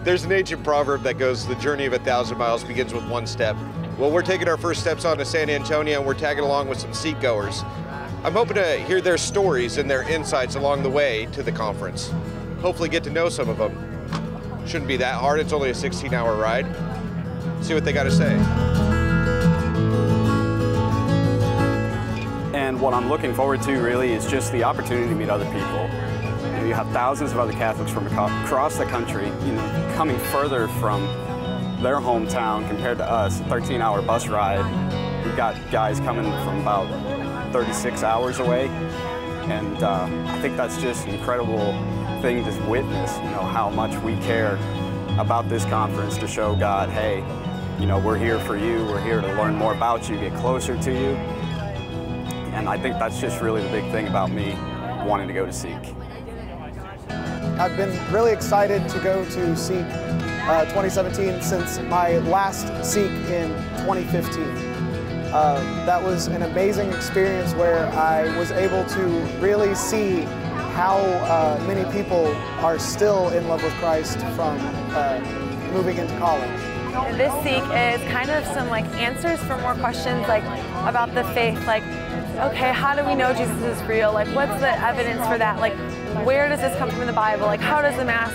There's an ancient proverb that goes, the journey of 1,000 miles begins with one step. Well, we're taking our first steps on to San Antonio, and we're tagging along with some Seek goers. I'm hoping to hear their stories and their insights along the way to the conference. Hopefully get to know some of them. Shouldn't be that hard, it's only a 16-hour ride. See what they got to say. And what I'm looking forward to really is just the opportunity to meet other people. You have thousands of other Catholics from across the country, coming further from their hometown compared to us, a 13-hour bus ride. We've got guys coming from about 36 hours away, and I think that's just an incredible thing to witness, how much we care about this conference, to show God, hey, we're here for you, we're here to learn more about you, get closer to you. And I think that's just really the big thing about me wanting to go to Seek. I've been really excited to go to Seek 2017 since my last Seek in 2015. That was an amazing experience where I was able to really see how many people are still in love with Christ from moving into college. This Seek is kind of some answers for more questions about the faith, okay, how do we know Jesus is real? What's the evidence for that? Where does this come from in the Bible? How does the Mass,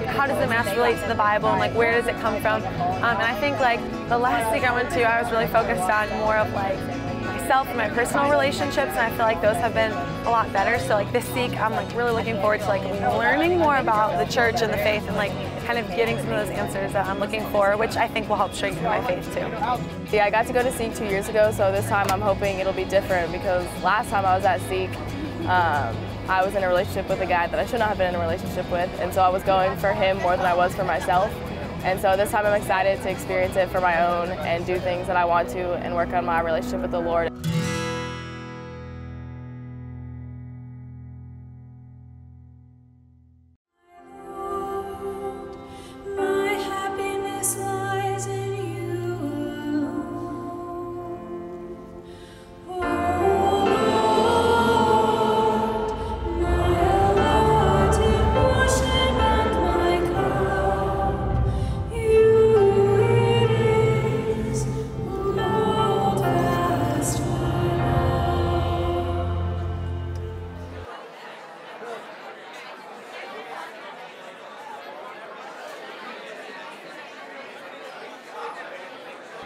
how does the Mass relate to the Bible, and where does it come from? And I think the last Seek I went to, I was really focused on more of myself and my personal relationships, and I feel like those have been a lot better. So this Seek, I'm really looking forward to learning more about the church and the faith, and kind of getting some of those answers that I'm looking for, which I think will help strengthen my faith too. Yeah, I got to go to Seek 2 years ago, so this time I'm hoping it'll be different, because last time I was at Seek, I was in a relationship with a guy that I should not have been in a relationship with, and so I was going for him more than I was for myself. And so this time I'm excited to experience it for my own and do things that I want to and work on my relationship with the Lord.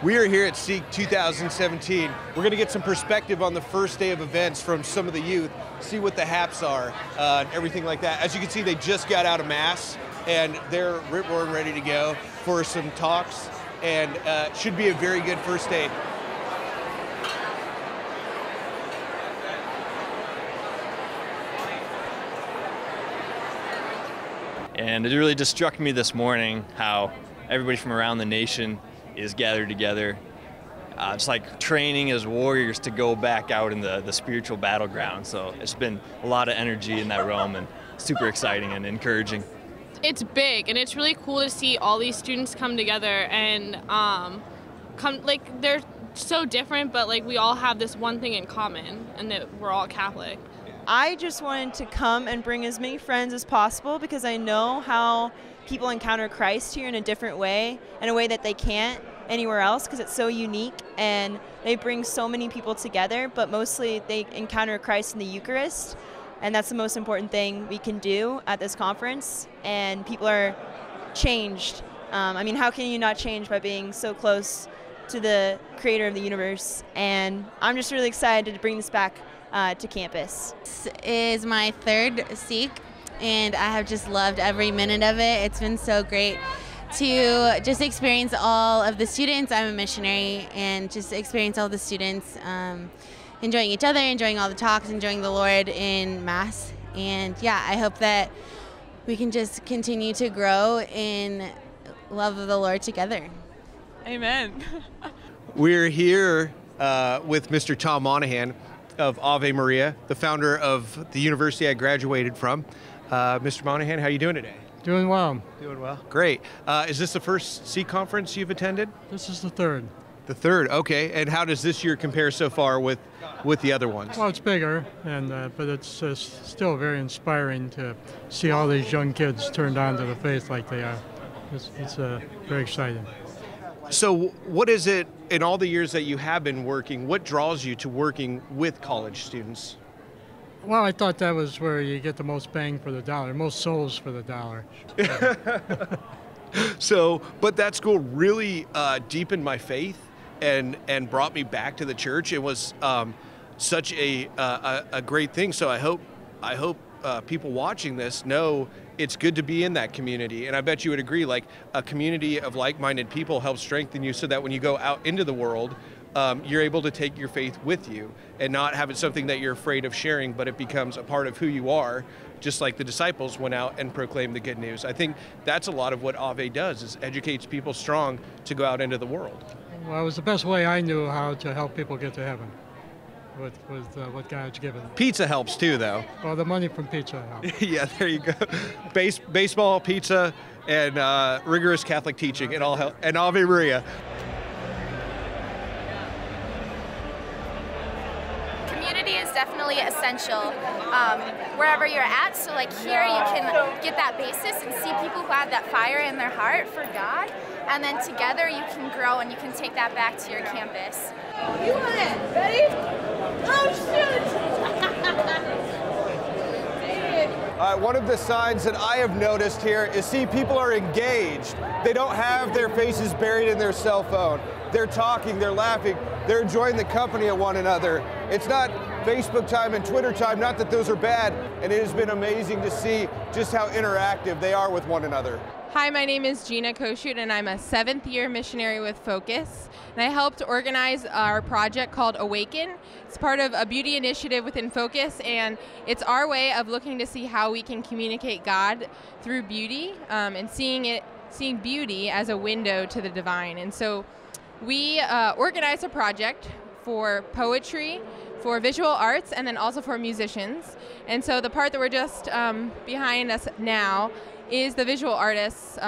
We are here at Seek 2017. We're going to get some perspective on the first day of events from some of the youth, see what the haps are, and everything like that. As you can see, they just got out of Mass, and they're rip-roaring ready to go for some talks, and should be a very good first day. And it really just struck me this morning how everybody from around the nation is gathered together. It's like training as warriors to go back out in the spiritual battleground. So it's been a lot of energy in that realm, and super exciting and encouraging. It's big, and it's really cool to see all these students come together and they're so different, but we all have this one thing in common, and that we're all Catholic. I just wanted to come and bring as many friends as possible, because I know how people encounter Christ here in a different way, in a way that they can't anywhere else, because it's so unique, and they bring so many people together, but mostly they encounter Christ in the Eucharist, and that's the most important thing we can do at this conference, and people are changed. I mean, how can you not change by being so close to the creator of the universe? And I'm just really excited to bring this back to campus. This is my third Seek, and I have just loved every minute of it. It's been so great to just experience all of the students. I'm a missionary, and just experience all the students enjoying each other, enjoying all the talks, enjoying the Lord in Mass. And yeah, I hope that we can just continue to grow in love of the Lord together. Amen. We're here with Mr. Tom Monahan of Ave Maria, the founder of the university I graduated from. Mr. Monahan, how are you doing today? Doing well. Doing well. Great. Is this the first Seek conference you've attended? This is the third. The third, okay. And how does this year compare so far with the other ones? Well, it's bigger, but it's still very inspiring to see all these young kids turned on to the faith like they are. It's very exciting. So what is it in all the years that you have been working, what draws you to working with college students? Well, I thought that was where you get the most bang for the dollar, most souls for the dollar. So, but that school really deepened my faith and brought me back to the church. It was such a great thing. So I hope people watching this know it's good to be in that community. And I bet you would agree, like a community of like-minded people helps strengthen you so that when you go out into the world, you're able to take your faith with you and not have it something that you're afraid of sharing, but it becomes a part of who you are, just like the disciples went out and proclaimed the good news. I think that's a lot of what Ave does, is educates people strong to go out into the world. Well, it was the best way I knew how to help people get to heaven with what God's given. Pizza helps too, though. Well, the money from pizza helps. Yeah, there you go. Baseball, pizza, and rigorous Catholic teaching, it all helps. And Ave Maria. Community is definitely essential wherever you're at. So like here you can get that basis and see people who have that fire in their heart for God, and then together you can grow and you can take that back to your campus. You want it? Ready? Oh shoot! One of the signs that I have noticed here is, see, people are engaged. They don't have their faces buried in their cell phone. They're talking, they're laughing, they're enjoying the company of one another. It's not Facebook time and Twitter time, not that those are bad, and it has been amazing to see just how interactive they are with one another. Hi, my name is Gina Koshut, and I'm a 7th year missionary with Focus. And I helped organize our project called Awaken. It's part of a beauty initiative within Focus, and it's our way of looking to see how we can communicate God through beauty and seeing beauty as a window to the divine. And so we organized a project for poetry, for visual arts, and then also for musicians. And so the part that we're just behind us now is the visual artists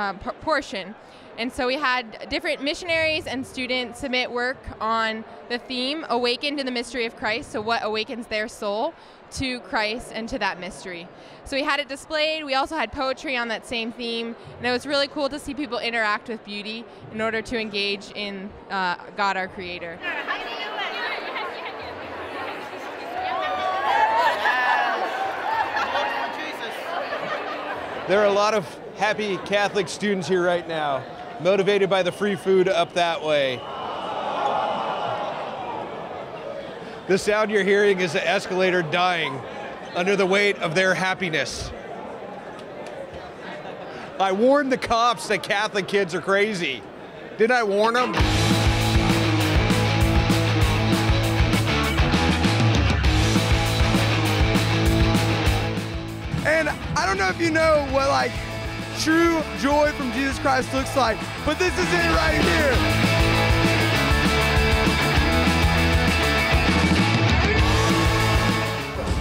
portion. And so we had different missionaries and students submit work on the theme, Awakened in the Mystery of Christ, so what awakens their soul to Christ and to that mystery. So we had it displayed. We also had poetry on that same theme, and it was really cool to see people interact with beauty in order to engage in God, our Creator. There are a lot of happy Catholic students here right now, motivated by the free food up that way. The sound you're hearing is the escalator dying under the weight of their happiness. I warned the cops that Catholic kids are crazy. Didn't I warn them? And I don't know if you know what like true joy from Jesus Christ looks like, but this is it right here.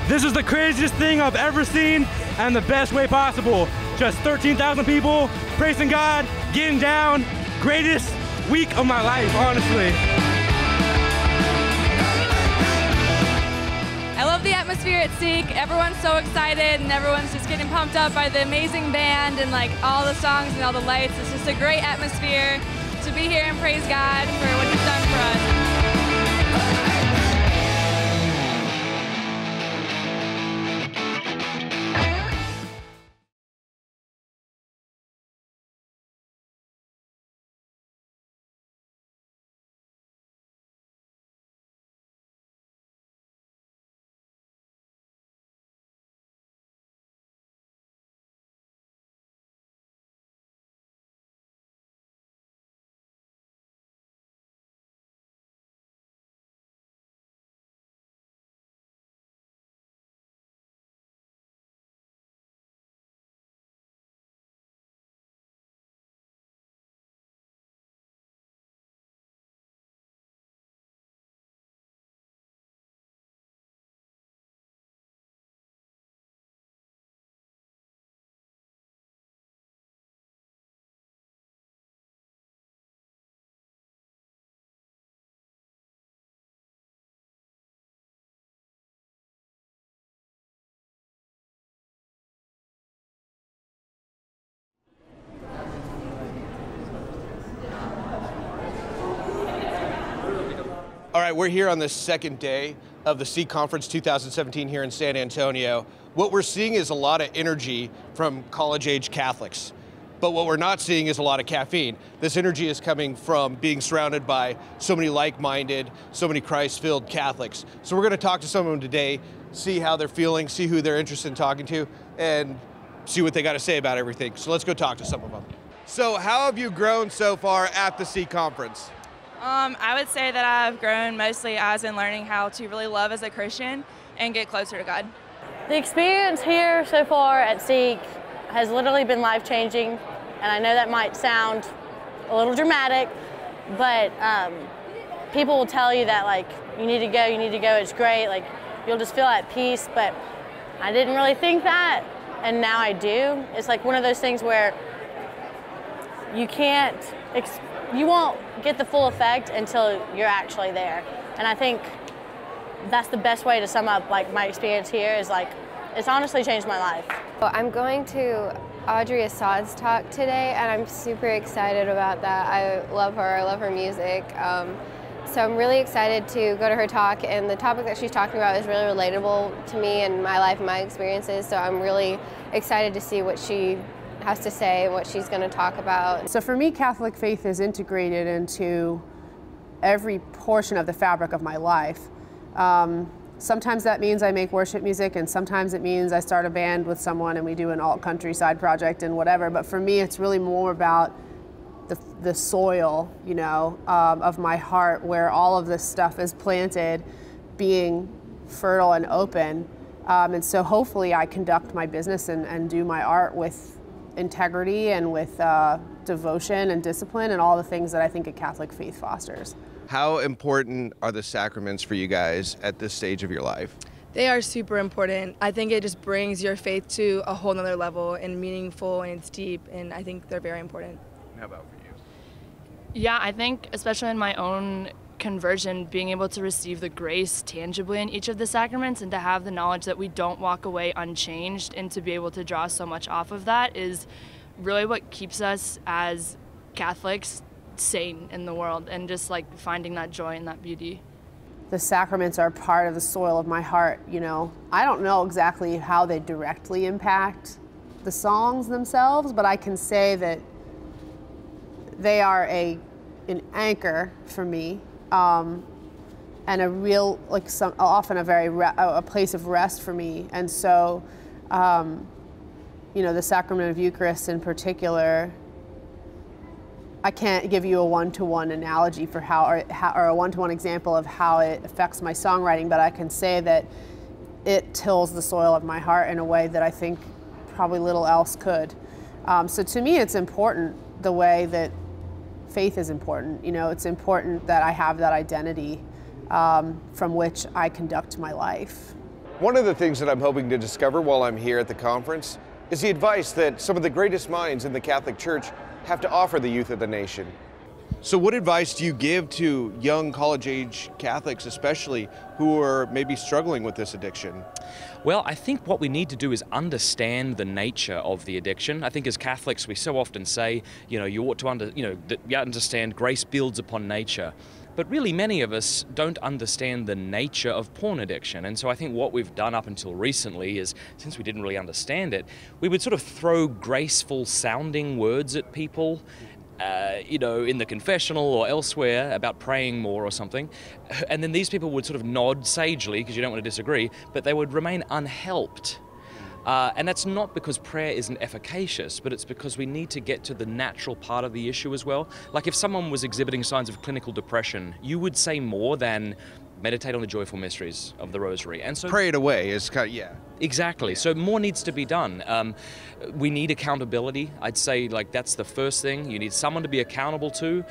This is the craziest thing I've ever seen, and the best way possible. Just 13,000 people praising God, getting down. Greatest week of my life, honestly. I love the atmosphere at Seek. Everyone's so excited and everyone's just getting pumped up by the amazing band and like all the songs and all the lights. It's just a great atmosphere to be here and praise God for what He's done for us. All right, we're here on the second day of the Seek Conference 2017 here in San Antonio. What we're seeing is a lot of energy from college-age Catholics. But what we're not seeing is a lot of caffeine. This energy is coming from being surrounded by so many like-minded, so many Christ-filled Catholics. So we're going to talk to some of them today, see how they're feeling, see who they're interested in talking to, and see what they got to say about everything. So let's go talk to some of them. So how have you grown so far at the Seek Conference? I would say that I've grown mostly as in learning how to really love as a Christian and get closer to God. The experience here so far at Seek has literally been life-changing, and I know that might sound a little dramatic, but people will tell you that, like, you need to go, it's great, like, you'll just feel at peace, but I didn't really think that, and now I do. It's like one of those things where you won't get the full effect until you're actually there. And I think that's the best way to sum up like my experience here is like, it's honestly changed my life. I'm going to Audrey Assad's talk today and I'm super excited about that. I love her music. So I'm really excited to go to her talk, and the topic that she's talking about is really relatable to me and my life and my experiences, so I'm really excited to see what she has to say, what she's going to talk about. So for me, Catholic faith is integrated into every portion of the fabric of my life. Sometimes that means I make worship music, and sometimes it means I start a band with someone and we do an alt country side project and whatever. But for me, it's really more about the soil, you know, of my heart, where all of this stuff is planted, being fertile and open. And so hopefully I conduct my business and do my art with integrity and with devotion and discipline and all the things that I think a Catholic faith fosters. How important are the sacraments for you guys at this stage of your life? They are super important. I think it just brings your faith to a whole nother level and meaningful, and it's deep, and I think they're very important. How about for you? Yeah, I think especially in my own conversion, being able to receive the grace tangibly in each of the sacraments and to have the knowledge that we don't walk away unchanged and to be able to draw so much off of that is really what keeps us as Catholics sane in the world, and just like finding that joy and that beauty. The sacraments are part of the soil of my heart, you know. I don't know exactly how they directly impact the songs themselves, but I can say that they are an anchor for me, and a real, like, often a place of rest for me. And so, you know, the sacrament of Eucharist in particular, I can't give you a one-to-one analogy for or a one-to-one example of how it affects my songwriting, but I can say that it tills the soil of my heart in a way that I think probably little else could. So to me, it's important the way that faith is important. You know, it's important that I have that identity from which I conduct my life. One of the things that I'm hoping to discover while I'm here at the conference is the advice that some of the greatest minds in the Catholic Church have to offer the youth of the nation. So what advice do you give to young college-age Catholics, especially, who are maybe struggling with this addiction? Well, I think what we need to do is understand the nature of the addiction. I think as Catholics, we so often say, you know, you ought to understand grace builds upon nature. But really, many of us don't understand the nature of porn addiction. And so I think what we've done up until recently is, since we didn't really understand it, we would sort of throw graceful sounding words at people, you know, in the confessional or elsewhere about praying more or something. And then these people would sort of nod sagely, because you don't want to disagree, but they would remain unhelped. And that's not because prayer isn't efficacious, but it's because we need to get to the natural part of the issue as well. Like if someone was exhibiting signs of clinical depression, you would say more than meditate on the joyful mysteries of the Rosary. And so pray it away is kind of, yeah. Exactly. So more needs to be done. We need accountability. I'd say like that's the first thing. You need someone to be accountable to.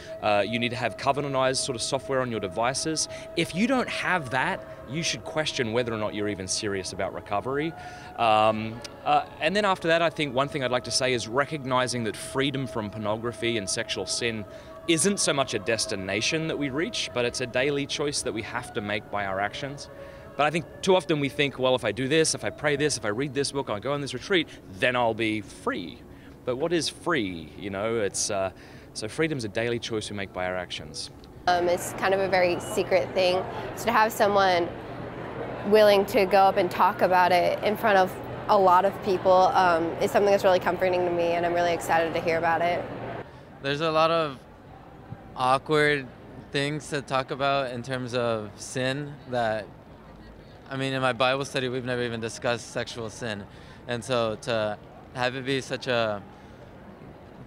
You need to have covenantized sort of software on your devices. If you don't have that, you should question whether or not you're even serious about recovery. And then after that, I think one thing I'd like to say is recognizing that freedom from pornography and sexual sin isn't so much a destination that we reach, but it's a daily choice that we have to make by our actions. But I think too often we think, well, if I do this, if I pray this, if I read this book, I go on this retreat, then I'll be free. But what is free? You know, it's so freedom's a daily choice we make by our actions. It's kind of a very secret thing. So to have someone willing to go up and talk about it in front of a lot of people is something that's really comforting to me, and I'm really excited to hear about it. There's a lot of awkward things to talk about in terms of sin that, I mean, in my Bible study, we've never even discussed sexual sin. And so to have it be such a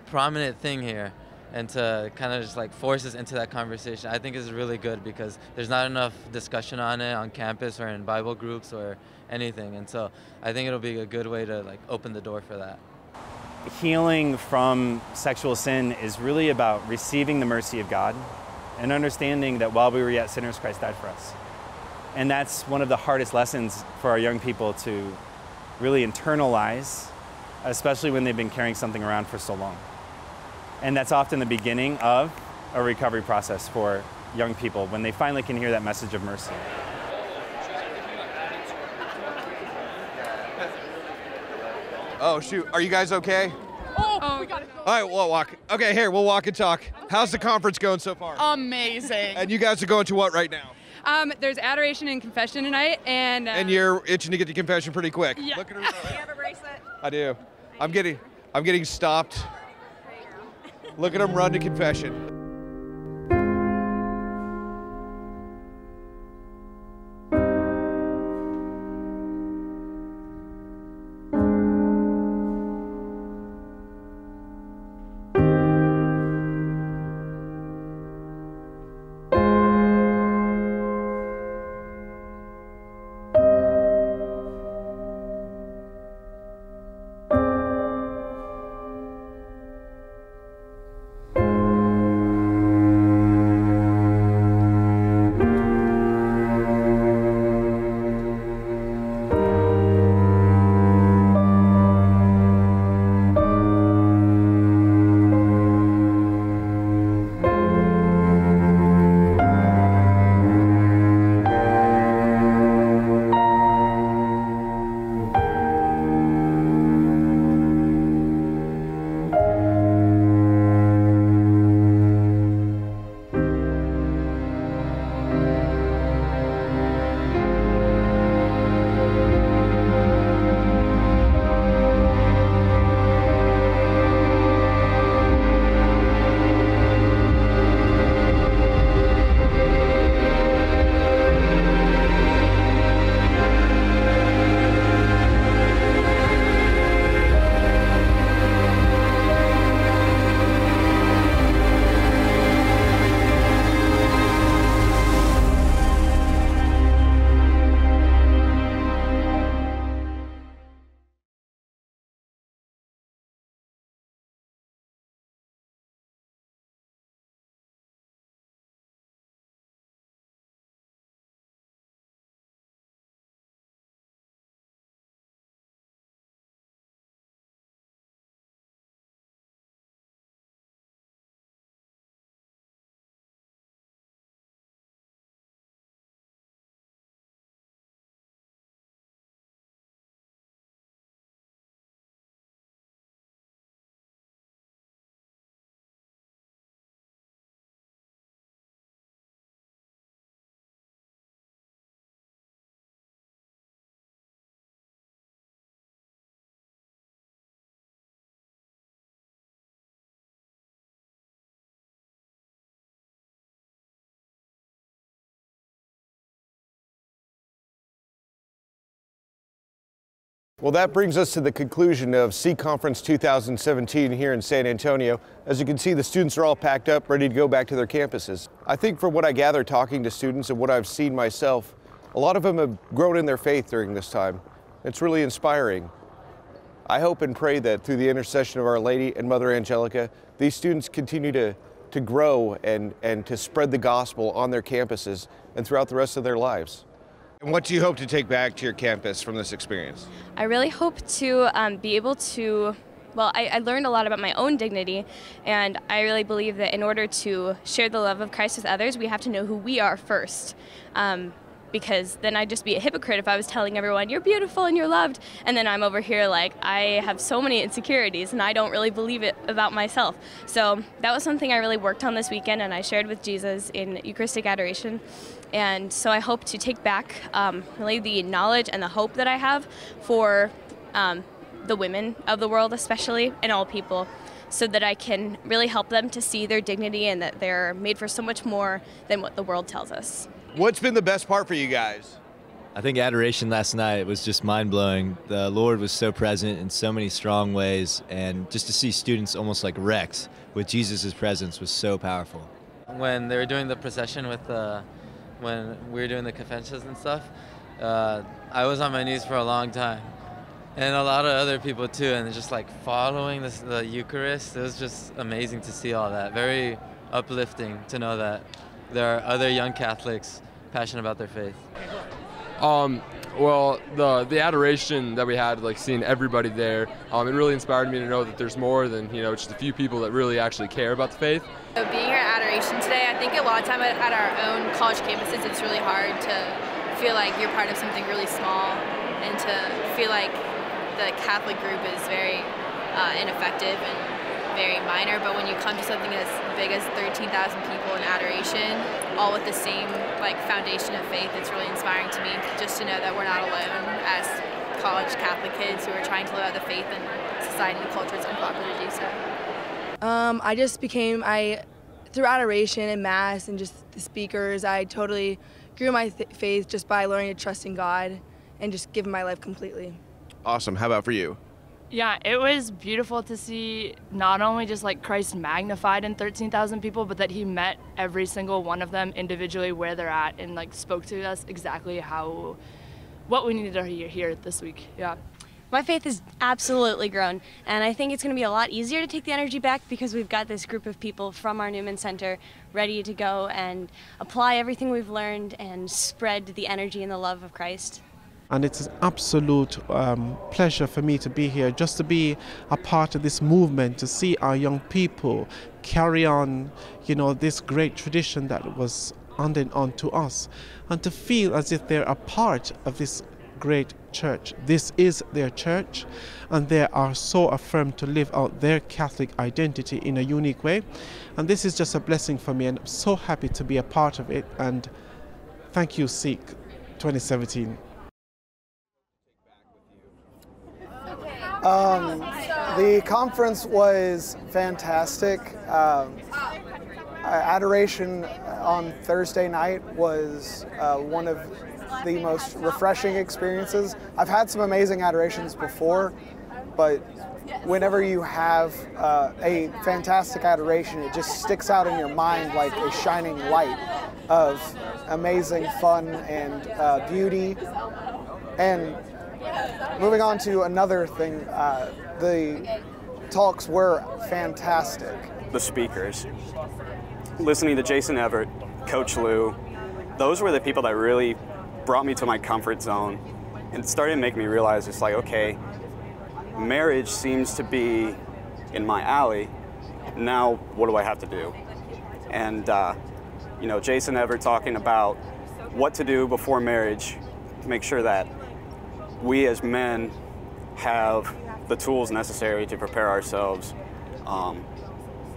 prominent thing here and to kind of just like force us into that conversation, I think is really good, because there's not enough discussion on it on campus or in Bible groups or anything. And so I think it'll be a good way to like open the door for that. Healing from sexual sin is really about receiving the mercy of God and understanding that while we were yet sinners, Christ died for us. And that's one of the hardest lessons for our young people to really internalize, especially when they've been carrying something around for so long. And that's often the beginning of a recovery process for young people when they finally can hear that message of mercy. Oh shoot, are you guys okay? Oh, we got it. All right, we'll walk. Okay, here, we'll walk and talk. How's the conference going so far? Amazing. And you guys are going to what right now? There's adoration and confession tonight, and you're itching to get to confession pretty quick. Yeah. Look at her. Do you have a bracelet? I do. I'm getting stopped. Look at him run to confession. Well, that brings us to the conclusion of Seek Conference 2017 here in San Antonio. As you can see, the students are all packed up, ready to go back to their campuses. I think from what I gather talking to students and what I've seen myself, a lot of them have grown in their faith during this time. It's really inspiring. I hope and pray that through the intercession of Our Lady and Mother Angelica, these students continue to grow and to spread the gospel on their campuses and throughout the rest of their lives. And what do you hope to take back to your campus from this experience? I really hope to be able to, well, I learned a lot about my own dignity, and I really believe that in order to share the love of Christ with others, we have to know who we are first. because then I'd just be a hypocrite if I was telling everyone, you're beautiful and you're loved, and then I'm over here like, I have so many insecurities and I don't really believe it about myself. So that was something I really worked on this weekend, and I shared with Jesus in Eucharistic adoration. And so I hope to take back really the knowledge and the hope that I have for the women of the world especially, and all people, so that I can really help them to see their dignity and that they're made for so much more than what the world tells us. What's been the best part for you guys? I think adoration last night was just mind-blowing. The Lord was so present in so many strong ways, and just to see students almost like wrecked with Jesus' presence was so powerful. When they were doing the procession with when we were doing the confessions and stuff, I was on my knees for a long time. And a lot of other people too, and just like following the Eucharist, it was just amazing to see all that. Very uplifting to know that there are other young Catholics passionate about their faith. Well, the adoration that we had, like seeing everybody there, it really inspired me to know that there's more than, you know, just a few people that really actually care about the faith. So being here at adoration today, I think a lot of time at our own college campuses, it's really hard to feel like you're part of something really small and to feel like the Catholic group is very ineffective and very minor, but when you come to something as big as 13,000 people in adoration, all with the same like foundation of faith, it's really inspiring to me just to know that we're not alone as college Catholic kids who are trying to live out the faith in society and culture. It's improper to do so. I just became, through adoration and Mass and just the speakers, I totally grew my faith just by learning to trust in God and just giving my life completely. Awesome. How about for you? Yeah, it was beautiful to see not only just like Christ magnified in 13,000 people, but that he met every single one of them individually where they're at and like spoke to us exactly what we needed to hear this week. Yeah. My faith has absolutely grown, and I think it's going to be a lot easier to take the energy back because we've got this group of people from our Newman Center ready to go and apply everything we've learned and spread the energy and the love of Christ. And it's an absolute pleasure for me to be here, just to be a part of this movement, to see our young people carry on, you know, this great tradition that was handed on to us, and to feel as if they're a part of this great church. This is their church, and they are so affirmed to live out their Catholic identity in a unique way. And this is just a blessing for me, and I'm so happy to be a part of it. And thank you, Seek 2017. The conference was fantastic. Adoration on Thursday night was one of the most refreshing experiences. I've had some amazing adorations before, but whenever you have a fantastic adoration, it just sticks out in your mind like a shining light of amazing fun and beauty. And moving on to another thing, the talks were fantastic. The speakers, listening to Jason Everett, Coach Lou, those were the people that really brought me to my comfort zone and started to make me realize it's like, okay, marriage seems to be in my alley. Now, what do I have to do? And, you know, Jason Everett talking about what to do before marriage to make sure that we as men have the tools necessary to prepare ourselves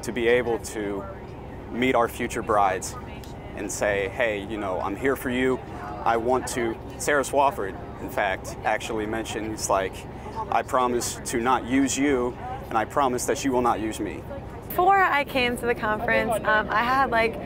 to be able to meet our future brides and say, hey, you know, I'm here for you. I want to, Sarah Swafford, in fact, actually mentioned, it's like, I promise to not use you, and I promise that you will not use me. Before I came to the conference, I had like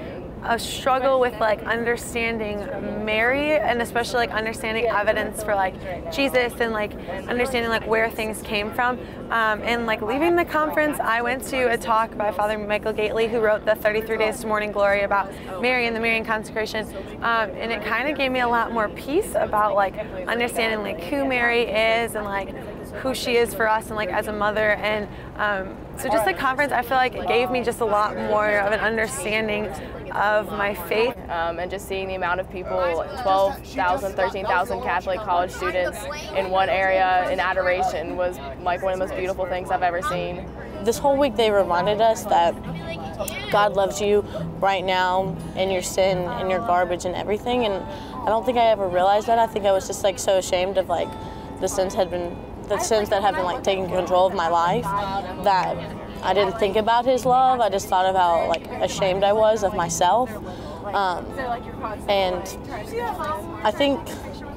a struggle with like understanding Mary, and especially like understanding evidence for like Jesus, and like understanding like where things came from. And like leaving the conference, I went to a talk by Father Michael Gately, who wrote the 33 Days to Morning Glory about Mary and the Marian consecration, and it kind of gave me a lot more peace about like understanding like who Mary is and like who she is for us and like as a mother. And so just the conference, I feel like it gave me just a lot more of an understanding of my faith. And just seeing the amount of people, 12,000, 13,000 Catholic college students in one area in adoration was like one of the most beautiful things I've ever seen. This whole week they reminded us that God loves you right now in your sin and your garbage and everything, and I don't think I ever realized that. I think I was just like so ashamed of like the sins that have been like taking control of my life that I didn't think about his love. I just thought of how like ashamed I was of myself. And I think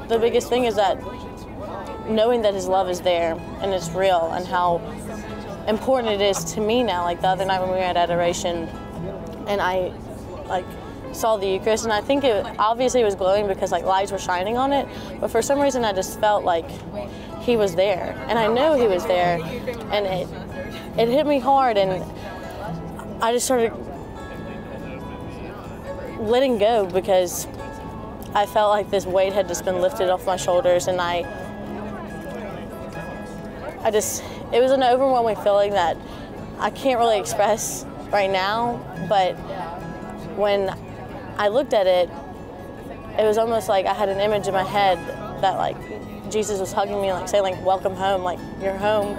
the biggest thing is that knowing that his love is there and it's real, and how important it is to me now. Like the other night when we were at adoration and I like saw the Eucharist, and I think it obviously was glowing because like lights were shining on it, but for some reason I just felt like he was there, and I know he was there, and it hit me hard, and I just started letting go because I felt like this weight had just been lifted off my shoulders, and it was an overwhelming feeling that I can't really express right now, but when I looked at it, it was almost like I had an image in my head that like Jesus was hugging me, like saying like, welcome home, like you're home.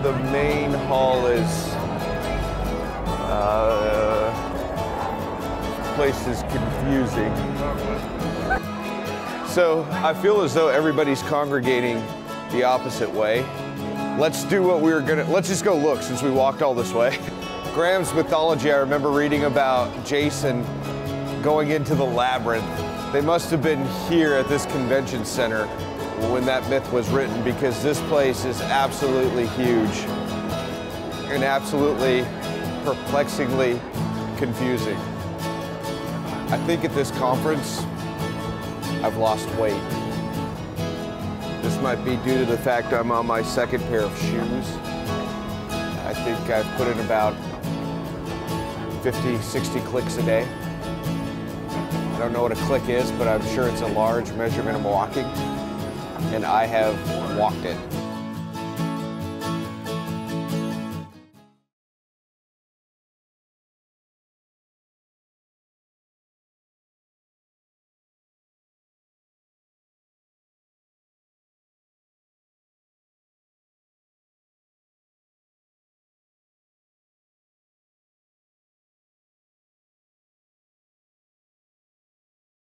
The main hall is, place is confusing. So I feel as though everybody's congregating the opposite way. Let's do what let's just go look since we walked all this way. Graham's mythology, I remember reading about Jason going into the labyrinth. They must have been here at this convention center when that myth was written, because this place is absolutely huge and absolutely perplexingly confusing. I think at this conference, I've lost weight. This might be due to the fact I'm on my second pair of shoes. I think I've put in about 50, 60 clicks a day. I don't know what a click is, but I'm sure it's a large measurement of walking, and I have walked it.